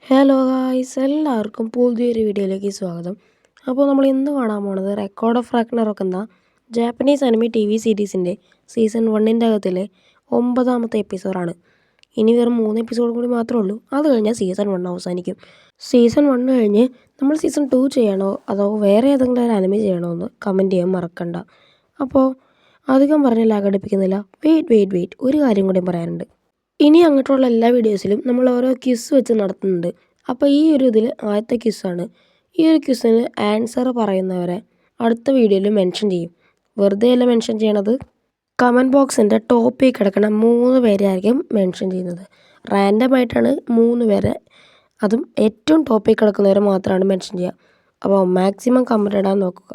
Hello guys, എല്ലാവർക്കും പുതിയൊരു വീഡിയോയിലേക്ക് സ്വാഗതം. അപ്പോൾ നമ്മൾ ഇന്ന് കാണാൻ പോകുന്നത് റെക്കോർഡ് ഓഫ് റാഗ്നറോക്ക് എന്ന ജാപ്പനീസ് അനിമി TV സീരീസിൻ്റെ സീസൺ 1ൻ്റെ അകത്തിലെ 9ാമത്തെ എപ്പിസോഡാണ്. ഇനി വെറും 3 എപ്പിസോഡ് കൂടി മാത്രമേ ഉള്ളൂ. അത് കഴിഞ്ഞാൽ സീസൺ 1 അവസാനിക്കും. സീസൺ 1 കഴിഞ്ഞ് നമ്മൾ സീസൺ 2 ചെയ്യണോ അതോ വേറെ ഏതെങ്കിലും ഒരു അനിമി ചെയ്യണോ എന്ന് കമൻറ്റ് ചെയ്യാൻ മറക്കണ്ട. അപ്പോൾ അധികം പറഞ്ഞ് ലാഗടിപ്പിക്കുന്നില്ല. വെയിറ്റ് ഒരു കാര്യം കൂടി പറയാനുണ്ട്. ഇനി അങ്ങോട്ടുള്ള എല്ലാ വീഡിയോസിലും നമ്മൾ ഓരോ ക്വിസ് വെച്ച് നടത്തുന്നുണ്ട്. അപ്പോൾ ഈ ഒരു ഇതിൽ ആദ്യത്തെ ക്വിസ്സാണ്. ഈ ഒരു ക്വിസ്സിന് ആൻസർ പറയുന്നവരെ അടുത്ത വീഡിയോയിൽ മെൻഷൻ ചെയ്യും. വെറുതെ അല്ല മെൻഷൻ ചെയ്യണത്, കമൻറ്റ് ബോക്സിൻ്റെ ടോപ്പിൽ കിടക്കുന്ന 3 പേരെയായിരിക്കും മെൻഷൻ ചെയ്യുന്നത്. റാൻഡമായിട്ടാണ് 3 പേരെ, അതും ഏറ്റവും ടോപ്പിൽ കിടക്കുന്നവരെ മാത്രമാണ് മെൻഷൻ ചെയ്യുക. അപ്പോൾ മാക്സിമം കമൻറ്റ് ഇടാൻ നോക്കുക.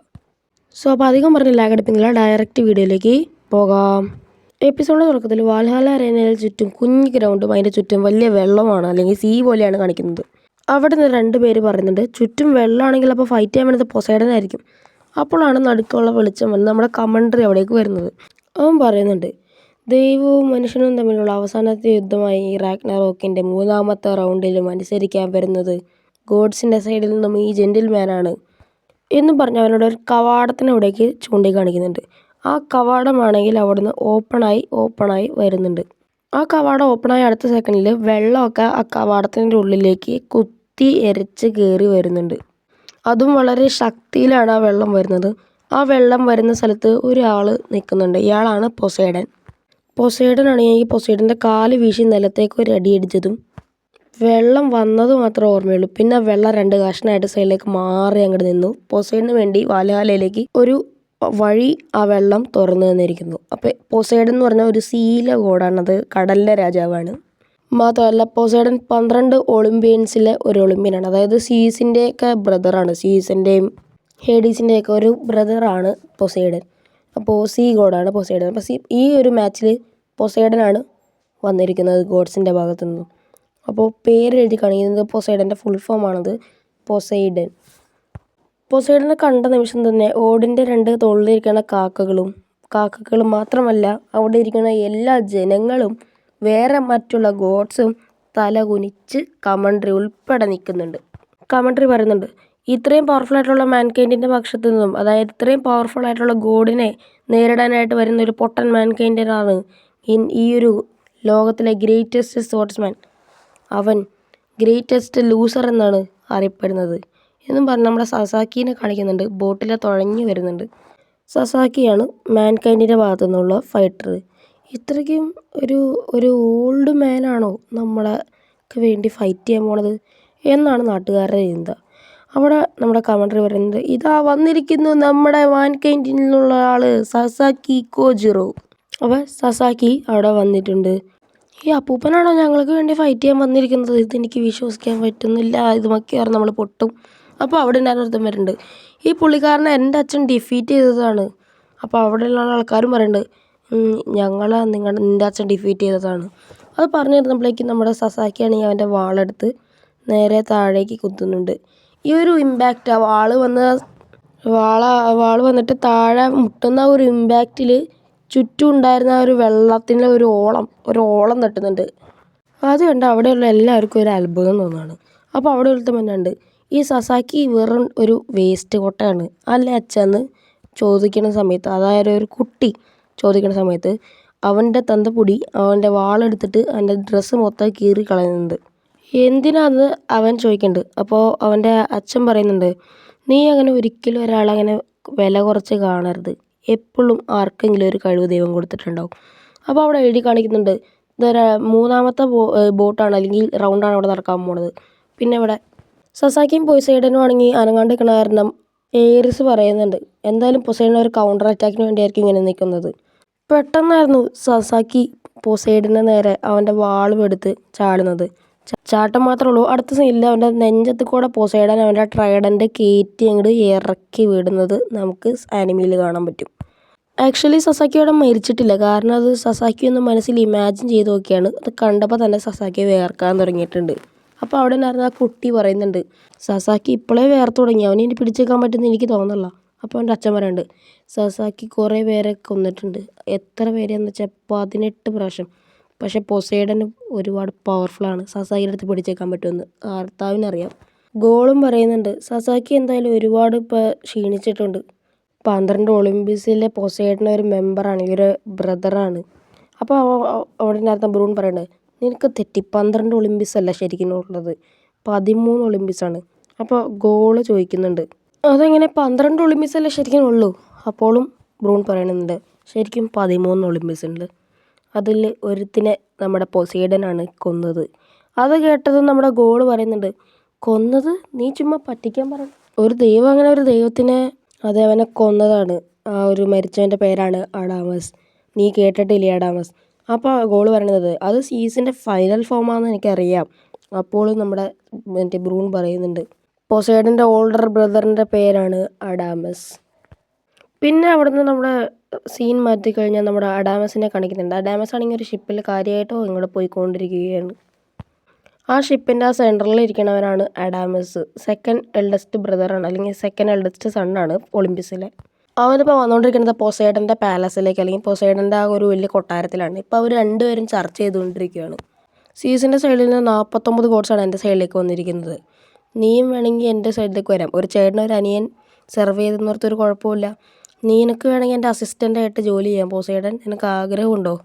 അപ്പോൾ അധികം പറഞ്ഞ് ലാഗടിപ്പിക്കുന്നില്ല, ഡയറക്റ്റ് വീഡിയോയിലേക്ക് പോകാം. എപ്പിസോഡിൻ്റെ തുടക്കത്തിൽ വാൽഹാല അരേനയിൽ ചുറ്റും കുഞ്ഞു ഗ്രൗണ്ടും അതിൻ്റെ ചുറ്റും വലിയ വെള്ളമാണ്, അല്ലെങ്കിൽ സീ പോലെയാണ് കാണിക്കുന്നത്. അവിടെ നിന്ന് 2 പേര് പറയുന്നുണ്ട്, ചുറ്റും വെള്ളമാണെങ്കിൽ അപ്പോൾ ഫൈറ്റ് ചെയ്യാൻ വേണ്ടത് പൊസൈഡനായിരിക്കും. അപ്പോഴാണ് നടുക്കുള്ള വെളിച്ചം വന്ന് നമ്മുടെ കമൻട്രി അവിടേക്ക് വരുന്നത്. അവൻ പറയുന്നുണ്ട്, ദൈവവും മനുഷ്യനും തമ്മിലുള്ള അവസാനത്തെ യുദ്ധമായി റാഗ്നറോക്കിൻ്റെ 3ാമത്തെ റൗണ്ടിലും അനുസരിക്കാൻ വരുന്നത് ഗോഡ്സിൻ്റെ സൈഡിൽ നിന്നും ഈ ജെൻറ്റിൽമാനാണ് എന്നും പറഞ്ഞ് അവനോട് ഒരു കവാടത്തിനവിടേക്ക് ചൂണ്ടിക്കാണിക്കുന്നുണ്ട്. ആ കവാടമാണെങ്കിൽ അവിടുന്ന് ഓപ്പണായി വരുന്നുണ്ട്. ആ കവാടം ഓപ്പണായി അടുത്ത സെക്കൻഡിൽ വെള്ളമൊക്കെ ആ കവാടത്തിൻ്റെ ഉള്ളിലേക്ക് കുത്തി എരച്ച് കയറി വരുന്നുണ്ട്. അതും വളരെ ശക്തിയിലാണ് ആ വെള്ളം വരുന്നത്. ആ വെള്ളം വരുന്ന സ്ഥലത്ത് ഒരാൾ നിൽക്കുന്നുണ്ട്. ഇയാളാണ് പൊസൈഡനാണെങ്കിൽ പൊസൈഡൻ്റെ കാല് വീശി നിലത്തേക്ക് ഒരു അടിയടിച്ചതും വെള്ളം വന്നത് മാത്രമേ ഓർമ്മയുള്ളൂ. പിന്നെ വെള്ളം 2 കഷ്ണമായിട്ട് സൈഡിലേക്ക് മാറി അങ്ങോട്ട് നിന്നു. പൊസൈഡന് വേണ്ടി വാൽഹാലയിലേക്ക് ഒരു വഴി ആ വെള്ളം തുറന്നു തന്നിരിക്കുന്നു. അപ്പോൾ പൊസൈഡൻ എന്ന് പറഞ്ഞാൽ ഒരു സീല ഗോഡാണത്, കടലിലെ രാജാവാണ്. മാത്രമല്ല പൊസൈഡൻ 12 ഒളിമ്പ്യൻസിലെ ഒരു ഒളിമ്പ്യനാണ്. അതായത് സീസിൻ്റെയൊക്കെ ബ്രദറാണ്. സീസിൻ്റെയും ഹേഡീസിൻ്റെയൊക്കെ ഒരു ബ്രദറാണ് പൊസൈഡൻ. അപ്പോൾ സീ ഗോഡാണ് പൊസൈഡൻ. അപ്പോൾ ഈ ഒരു മാച്ചിൽ പൊസൈഡനാണ് വന്നിരിക്കുന്നത് ഗോഡ്സിൻ്റെ ഭാഗത്തു നിന്നും. അപ്പോൾ പേര് എഴുതി കാണിക്കുന്നത് പൊസൈഡൻ്റെ ഫുൾ ഫോമാണത്, പൊസൈഡൻ. പൊസൈഡനെ കണ്ട നിമിഷം തന്നെ ഓടിൻ്റെ 2 തോളിലിരിക്കുന്ന കാക്കകളും മാത്രമല്ല അവിടെ ഇരിക്കുന്ന എല്ലാ ജനങ്ങളും വേറെ മറ്റുള്ള ഗോഡ്സും തല കുനിച്ച് കമൻട്രി ഉൾപ്പെടെ നിൽക്കുന്നുണ്ട്. കമൻട്രി പറയുന്നുണ്ട്, ഇത്രയും പവർഫുൾ ആയിട്ടുള്ള മാൻകൈൻഡിൻ്റെ പക്ഷത്തു നിന്നും, അതായത് ഇത്രയും പവർഫുൾ ആയിട്ടുള്ള ഗോഡിനെ നേരിടാനായിട്ട് വരുന്ന ഒരു പൊട്ടൻ മാൻകൈൻഡിനാണ് ഈ ഒരു ലോകത്തിലെ ഗ്രേറ്റസ്റ്റ് സ്പോർട്സ്മാൻ. അവൻ ഗ്രേറ്റസ്റ്റ് ലൂസർ എന്നാണ് അറിയപ്പെടുന്നത് എന്നും പറഞ്ഞ് നമ്മുടെ സസാക്കീനെ കാണിക്കുന്നുണ്ട്. ബോട്ടിൽ തുഴഞ്ഞു വരുന്നുണ്ട്. സസാക്കിയാണ് മാൻകൈൻഡിൻ്റെ ഭാഗത്തു നിന്നുള്ള ഫൈറ്റർ. ഇത്രയ്ക്കും ഒരു ഓൾഡ് മാനാണോ നമ്മളൊക്കെ വേണ്ടി ഫൈറ്റ് ചെയ്യാൻ പോണത് എന്നാണ് നാട്ടുകാരുടെ ചിന്ത. അവിടെ നമ്മുടെ കമൻട്രി പറയുന്നത്, ഇതാ വന്നിരിക്കുന്നു നമ്മുടെ മാൻകൈൻഡിൽ നിന്നുള്ള ആൾ സസാക്കി കോജിറോ. അപ്പോൾ സസാക്കി അവിടെ വന്നിട്ടുണ്ട്. ഈ അപ്പൂപ്പനാണോ ഞങ്ങൾക്ക് വേണ്ടി ഫൈറ്റ് ചെയ്യാൻ വന്നിരിക്കുന്നത്? ഇതെനിക്ക് വിശ്വസിക്കാൻ പറ്റുന്നില്ല, ഇത് മക്കിയാറ് നമ്മൾ പൊട്ടും. അപ്പോൾ അവിടെ ഉണ്ടായിരുന്നൊരുത്തം വരുന്നുണ്ട്, ഈ പുള്ളിക്കാരനെ എൻ്റെ അച്ഛൻ ഡിഫീറ്റ് ചെയ്തതാണ്. അപ്പോൾ അവിടെയുള്ള ആൾക്കാരും പറയുന്നുണ്ട്, നിൻ്റെ അച്ഛൻ ഡിഫീറ്റ് ചെയ്തതാണ്. അത് പറഞ്ഞു തരുമ്പോഴേക്കും നമ്മുടെ സസാക്കിയാണെങ്കിൽ അവൻ്റെ വാളെടുത്ത് നേരെ താഴേക്ക് കുത്തുന്നുണ്ട്. ഈ ഒരു ഇമ്പാക്റ്റ്, വാള് വന്നിട്ട് താഴെ മുട്ടുന്ന ഒരു ഇമ്പാക്റ്റിൽ ചുറ്റും ഉണ്ടായിരുന്ന ഒരു വെള്ളത്തിൻ്റെ ഒരു ഓളം തട്ടുന്നുണ്ട്. അത് കണ്ട് അവിടെയുള്ള എല്ലാവർക്കും ഒരു അത്ഭുതം തോന്നുകയാണ്. അപ്പോൾ അവിടെ ഒരുത്തം തന്നെയുണ്ട്, ഈ സസാക്കി വെറും ഒരു വേസ്റ്റ് കൊട്ടയാണ് അല്ലേ അച്ഛന്ന് ചോദിക്കുന്ന സമയത്ത്, അതായത് ഒരു കുട്ടി ചോദിക്കുന്ന സമയത്ത് അവൻ്റെ തന്തപ്പൊടി അവൻ്റെ വാളെടുത്തിട്ട് അവൻ്റെ ഡ്രസ്സ് മൊത്തം കീറി കളയുന്നുണ്ട്. എന്തിനാന്ന് അവൻ ചോദിക്കുന്നുണ്ട്. അപ്പോൾ അവൻ്റെ അച്ഛൻ പറയുന്നുണ്ട്, നീ അങ്ങനെ ഒരിക്കലും ഒരാളങ്ങനെ വില കുറച്ച് കാണരുത്. എപ്പോഴും ആർക്കെങ്കിലും ഒരു കഴിവ് ദൈവം കൊടുത്തിട്ടുണ്ടാവും. അപ്പോൾ അവിടെ എഴുതി കാണിക്കുന്നുണ്ട്, ഇതൊരു 3ാമത്തെ ബോട്ടാണ്, അല്ലെങ്കിൽ റൗണ്ടാണ് അവിടെ നടക്കാൻ പോണത്. പിന്നെ ഇവിടെ സസാക്കിയും പൊസൈഡനും ആണെങ്കിൽ അനങ്ങാണ്ട് നിൽക്കണ കാരണം ഏറിസ് പറയുന്നുണ്ട്, എന്തായാലും പൊസൈഡൻ ഒരു കൗണ്ടർ അറ്റാക്കിന് വേണ്ടിയായിരിക്കും ഇങ്ങനെ നിൽക്കുന്നത്. പെട്ടെന്നായിരുന്നു സസാക്കി പൊസൈഡന് നേരെ അവൻ്റെ വാളും എടുത്ത് ചാടുന്നത്. ചാട്ടം മാത്രമേ ഉള്ളൂ, അടുത്ത സീനിൽ അവൻ്റെ നെഞ്ചത്ത് കൂടെ പൊസൈഡൻ അവൻ്റെ ട്രൈഡൻ്റ് കയറ്റി അങ്ങോട്ട് ഇറക്കി വിടുന്നത് നമുക്ക് ആനിമയിൽ കാണാൻ പറ്റും. ആക്ച്വലി സസാക്കി അവിടെ മരിച്ചിട്ടില്ല, കാരണം അത് സസാക്കി ഒന്ന് മനസ്സിൽ ഇമാജിൻ ചെയ്ത് നോക്കിയാണ്. അത് കണ്ടപ്പോൾ തന്നെ സസാക്കി വേർക്കാൻ തുടങ്ങിയിട്ടുണ്ട്. അപ്പോൾ അവിടെ നിന്നായിരുന്നു ആ കുട്ടി പറയുന്നുണ്ട്, സസാക്കി ഇപ്പോഴേ വേർത്ത് തുടങ്ങി, അവനെ ഇനി പിടിച്ചേക്കാൻ പറ്റുമെന്ന് എനിക്ക് തോന്നുന്നില്ല. അപ്പോൾ അവൻ്റെ അച്ഛൻ പറയുന്നുണ്ട്, സസാക്കി കുറേ പേരെ കൊന്നിട്ടുണ്ട്. എത്ര പേരെന്ന് വെച്ചാൽ 18 പ്രാവശ്യം. പക്ഷേ പൊസൈഡന് ഒരുപാട് പവർഫുള്ളാണ്. സസാക്കിയുടെ അടുത്ത് പിടിച്ചേക്കാൻ പറ്റുമെന്ന് കർത്താവിനറിയാം. ഗോളും പറയുന്നുണ്ട് സസാക്കി എന്തായാലും ഒരുപാട് ഇപ്പോൾ ക്ഷീണിച്ചിട്ടുണ്ട്. 12 ഒളിമ്പിക്സിലെ പൊസൈഡൻ ഒരു മെമ്പറാണ്, ഇവര് ബ്രദറാണ്. അപ്പോൾ അവിടെ നേരത്തെ ബ്രൂൺ പറയുന്നത് നിനക്ക് തെറ്റി, 12 ഒളിമ്പിക്സ് അല്ല ശരിക്കും ഉള്ളത്, 13 ഒളിമ്പിക്സാണ്. അപ്പോൾ ഗോള് ചോദിക്കുന്നുണ്ട് അതെങ്ങനെ 12 ഒളിമ്പിക്സ് അല്ലേ ശരിക്കും ഉള്ളൂ? അപ്പോഴും ബ്രൂൺ പറയുന്നുണ്ട് ശരിക്കും 13 ഒളിമ്പിക്സ് ഉണ്ട്. അതിൽ ഒരുത്തിനെ നമ്മുടെ പൊസൈഡനാണ് കൊന്നത്. അത് കേട്ടത് നമ്മുടെ ഗോള് പറയുന്നുണ്ട് കൊന്നത്? നീ ചുമ്മാ പറ്റിക്കാൻ പറഞ്ഞു. ഒരു ദൈവം അങ്ങനെ ഒരു ദൈവത്തിനെ അവനെ കൊന്നതാണ്. ആ ഒരു മരിച്ചവൻ്റെ പേരാണ് അഡാമസ്. നീ കേട്ടിട്ടില്ലേ അഡാമസ്? അപ്പോൾ ഗോള് പറയുന്നത് അത് സീസിൻ്റെ ഫൈനൽ ഫോമാണെന്ന് എനിക്കറിയാം. അപ്പോൾ നമ്മുടെ ബ്രൂൺ പറയുന്നുണ്ട് പൊസൈഡൻ്റെ ഓൾഡർ ബ്രദറിൻ്റെ പേരാണ് അഡാമസ്. പിന്നെ അവിടുന്ന് നമ്മുടെ സീൻ മാറ്റിക്കഴിഞ്ഞാൽ നമ്മുടെ അഡാമസിനെ കാണിക്കുന്നുണ്ട്. അഡാമസ് ആണെങ്കിൽ ഒരു ഷിപ്പിൽ കാര്യമായിട്ടോ ഇങ്ങോട്ട് പോയിക്കൊണ്ടിരിക്കുകയാണ്. ആ ഷിപ്പിൻ്റെ ആ സെൻറ്ററിൽ ഇരിക്കണവനാണ് അഡാമസ്. സെക്കൻഡ് എൽഡസ്റ്റ് ബ്രദറാണ്, അല്ലെങ്കിൽ സെക്കൻഡ് എൽഡസ്റ്റ് സണ്ണാണ് ഒളിമ്പിക്സിലെ. അവനിപ്പോൾ വന്നുകൊണ്ടിരിക്കുന്നത് പൊസൈഡൻ്റെ പാലസിലേക്ക്, അല്ലെങ്കിൽ പൊസൈഡൻ്റെ ആ ഒരു വലിയ കൊട്ടാരത്തിലാണ്. ഇപ്പോൾ അവർ രണ്ടുപേരും ചർച്ച ചെയ്തുകൊണ്ടിരിക്കുകയാണ്. സീസിൻ്റെ സൈഡിൽ നിന്ന് 49 ഗോഡ്സാണ് എൻ്റെ സൈഡിലേക്ക് വന്നിരിക്കുന്നത്. നീയും വേണമെങ്കിൽ എൻ്റെ സൈഡിലേക്ക് വരാം. ഒരു ചേട്ടനൊരു അനിയൻ സെർവ് ചെയ്തെന്നോർത്തൊരു കുഴപ്പമില്ല. നിനക്ക് വേണമെങ്കിൽ എൻ്റെ അസിസ്റ്റൻ്റായിട്ട് ജോലി ചെയ്യാം പൊസൈഡൻ. നിനക്ക് ആഗ്രഹമുണ്ടോ?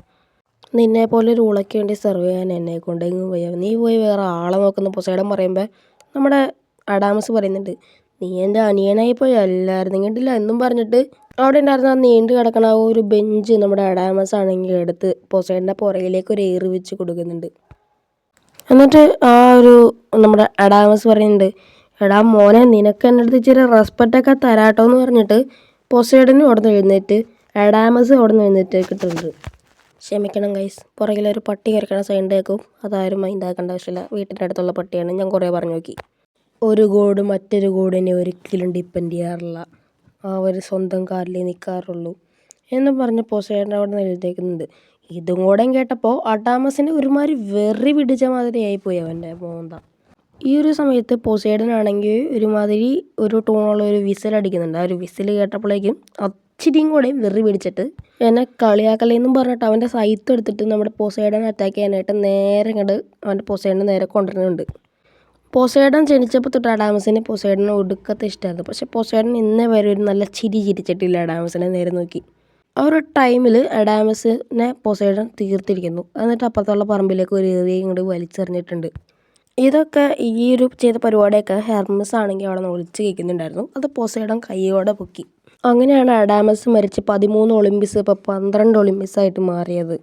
നിന്നെപ്പോലെ ഒരു ഉളയ്ക്ക് വേണ്ടി സെർവ് ചെയ്യാൻ എന്നെ കൊണ്ടെങ്കിൽ പോയാൽ നീ പോയി വേറെ ആളെ നോക്കുന്ന പൊസൈഡൻ പറയുമ്പോൾ നമ്മുടെ അഡാമസ് പറയുന്നുണ്ട് നീ എൻ്റെ അനിയനായി പോയി അല്ലായിരുന്നെങ്കിട്ടില്ല എന്നും പറഞ്ഞിട്ട് അവിടെ ഉണ്ടായിരുന്ന ആ നീണ്ടു കിടക്കണ ആ ഒരു ബെഞ്ച് നമ്മുടെ അഡാമസ് ആണെങ്കിൽ എടുത്ത് പൊസൈഡൻ്റെ പുറകിലേക്ക് ഒരു ഏറ് വെച്ച് കൊടുക്കുന്നുണ്ട്. എന്നിട്ട് ആ ഒരു നമ്മുടെ അഡാമസ് പറയുന്നുണ്ട് എടാ മോനെ നിനക്ക് എൻ്റെ അടുത്ത് ഇച്ചിരി റെസ്പെക്റ്റൊക്കെ തരാട്ടോ എന്ന് പറഞ്ഞിട്ട് പൊസൈഡനും അവിടെ നിന്ന് എഴുന്നേറ്റ് അഡാമസ് അവിടെ നിന്ന് എഴുന്നേറ്റിട്ടുണ്ട്. ക്ഷമിക്കണം ഗൈസ്, പുറകിലൊരു പട്ടി കരക്കണ സൗണ്ട് കേൾക്കും. അതാരും മൈൻഡാക്കേണ്ട ആവശ്യമില്ല, വീട്ടിൻ്റെ അടുത്തുള്ള പട്ടിയാണ്. ഞാൻ കുറേ പറഞ്ഞു നോക്കി. ഒരു ഗോഡ് മറ്റൊരു ഗോഡിനെ ഒരിക്കലും ഡിപ്പെൻഡ് ചെയ്യാറില്ല, അവർ സ്വന്തം കാലിൽ നിൽക്കാറുള്ളൂ എന്ന് പറഞ്ഞ് പൊസൈഡൻ അവിടെ നിന്ന് എഴുതേക്കുന്നുണ്ട്. ഇതും കൂടെ കേട്ടപ്പോൾ അഡാമസിന് ഒരുമാതിരി വെറി പിടിച്ച മാതിരി ആയിപ്പോയി അവൻ്റെ മോന്ത. ഈ ഒരു സമയത്ത് പൊസൈഡൻ ആണെങ്കിൽ ഒരുമാതിരി ഒരു ടൂണുള്ള ഒരു വിസിലടിക്കുന്നുണ്ട്. ആ ഒരു വിസിൽ കേട്ടപ്പോഴേക്കും ഇച്ചിരിയും കൂടെ വെറി പിടിച്ചിട്ട് എന്നെ കളിയാക്കലേന്നും പറഞ്ഞിട്ട് അവൻ്റെ സൈത്ത് എടുത്തിട്ട് നമ്മുടെ പൊസൈഡനെ അറ്റാക്ക് ചെയ്യാനായിട്ട് നേരെ ഇങ്ങോട്ട് അവൻ്റെ പൊസൈഡനെ നേരെ കൊണ്ടുവരുന്നുണ്ട്. പൊസൈഡൻ ജനിച്ചപ്പോൾ തൊട്ട് അഡാമസിന് പൊസൈഡനെ ഒടുക്കത്തെ ഇഷ്ടമായിരുന്നു. പക്ഷേ പൊസൈഡൻ ഇന്നേ വരെ ഒരു നല്ല ചിരി ചിരിച്ചിട്ടില്ല അഡാമസിനെ നേരെ നോക്കി. ആ ഒരു ടൈമിൽ അഡാമസിനെ പൊസൈഡൻ തീർത്തിരിക്കുന്നു. എന്നിട്ട് അപ്പുറത്തുള്ള പറമ്പിലേക്ക് ഒരു ഏറിയ ഇങ്ങോട്ട് വലിച്ചെറിഞ്ഞിട്ടുണ്ട്. ഇതൊക്കെ ഈ ഒരു ചെയ്ത പരിപാടിയൊക്കെ ഹെർമസ് ആണെങ്കിൽ അവിടെ നിന്ന് ഒളിച്ച് കേൾക്കുന്നുണ്ടായിരുന്നു. അത് പൊസൈഡൻ കൈയോടെ പൊക്കി. അങ്ങനെയാണ് അഡാമസ് മരിച്ച് 13 ഒളിമ്പിക്സ് ഇപ്പോൾ 12 ഒളിമ്പിക്സ് ആയിട്ട് മാറിയത്.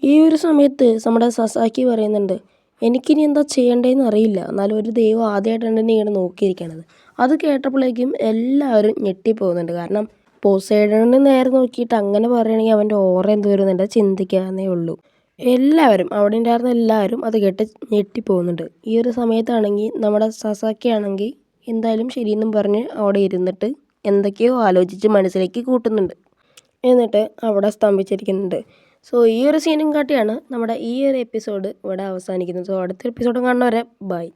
ഈ ഒരു സമയത്ത് നമ്മുടെ സസാക്കി പറയുന്നുണ്ട് എനിക്കിനി എന്താ ചെയ്യേണ്ടതെന്ന് അറിയില്ല, എന്നാലും ഒരു ദൈവം ആദ്യമായിട്ടാണ് എന്നെ ഇങ്ങനെ നോക്കിയിരിക്കണത്. അത് കേട്ടപ്പോഴേക്കും എല്ലാവരും ഞെട്ടിപ്പോകുന്നുണ്ട്. കാരണം പൊസൈഡനെ നേരെ നോക്കിയിട്ട് അങ്ങനെ പറയുകയാണെങ്കിൽ അവൻ്റെ ഓറ എന്ത് വരുന്നുണ്ട് ചിന്തിക്കാന്നേ ഉള്ളൂ. എല്ലാവരും അവിടെ ഉണ്ടായിരുന്ന എല്ലാവരും അത് കേട്ട് ഞെട്ടിപ്പോകുന്നുണ്ട്. ഈ ഒരു സമയത്താണെങ്കിൽ നമ്മുടെ സസാക്കി ആണെങ്കിൽ എന്തായാലും ശരിയെന്നും പറഞ്ഞ് അവിടെ ഇരുന്നിട്ട് എന്തൊക്കെയോ ആലോചിച്ച് മനസ്സിലേക്ക് കൂട്ടുന്നുണ്ട്. എന്നിട്ട് അവിടെ സ്തംഭിച്ചിരിക്കുന്നുണ്ട്. സോ ഈ ഒരു സീനും കാട്ടിയാണ് നമ്മുടെ ഈ ഒരു എപ്പിസോഡ് ഇവിടെ അവസാനിക്കുന്നത്. സോ അടുത്ത എപ്പിസോഡ് കാണുന്നവരെ ബൈ.